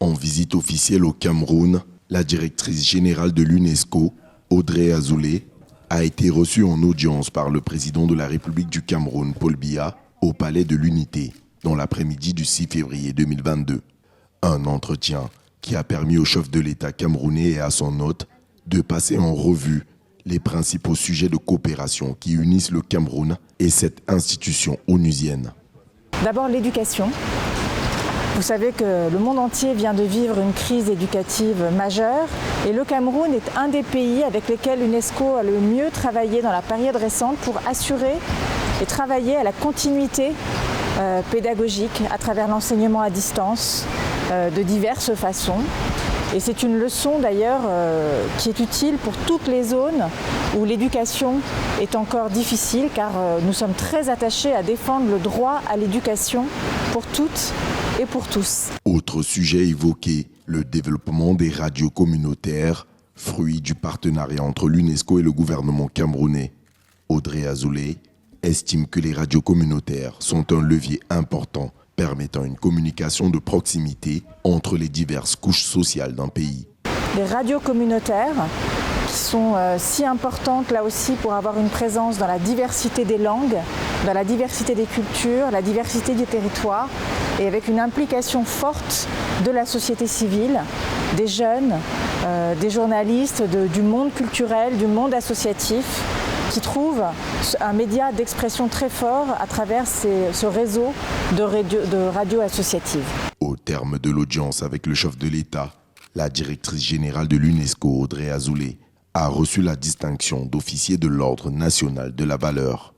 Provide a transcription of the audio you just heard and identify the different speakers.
Speaker 1: En visite officielle au Cameroun, la directrice générale de l'UNESCO, Audrey Azoulay, a été reçue en audience par le président de la République du Cameroun, Paul Biya, au Palais de l'Unité, dans l'après-midi du 6 février 2022. Un entretien qui a permis au chef de l'État camerounais et à son hôte de passer en revue les principaux sujets de coopération qui unissent le Cameroun et cette institution onusienne.
Speaker 2: D'abord l'éducation. Vous savez que le monde entier vient de vivre une crise éducative majeure et le Cameroun est un des pays avec lesquels l'UNESCO a le mieux travaillé dans la période récente pour assurer et travailler à la continuité pédagogique à travers l'enseignement à distance de diverses façons. Et c'est une leçon d'ailleurs qui est utile pour toutes les zones où l'éducation est encore difficile car nous sommes très attachés à défendre le droit à l'éducation pour toutes et pour tous.
Speaker 1: Autre sujet évoqué, le développement des radios communautaires, fruit du partenariat entre l'UNESCO et le gouvernement camerounais. Audrey Azoulay estime que les radios communautaires sont un levier important permettant une communication de proximité entre les diverses couches sociales d'un pays.
Speaker 2: Les radios communautaires qui sont si importantes là aussi pour avoir une présence dans la diversité des langues, dans la diversité des cultures, la diversité des territoires et avec une implication forte de la société civile, des jeunes, des journalistes, du monde culturel, du monde associatif qui trouvent un média d'expression très fort à travers ce réseau de radios associatives.
Speaker 1: Au terme de l'audience avec le chef de l'État, la directrice générale de l'UNESCO, Audrey Azoulay, a reçu la distinction d'officier de l'Ordre national de la valeur.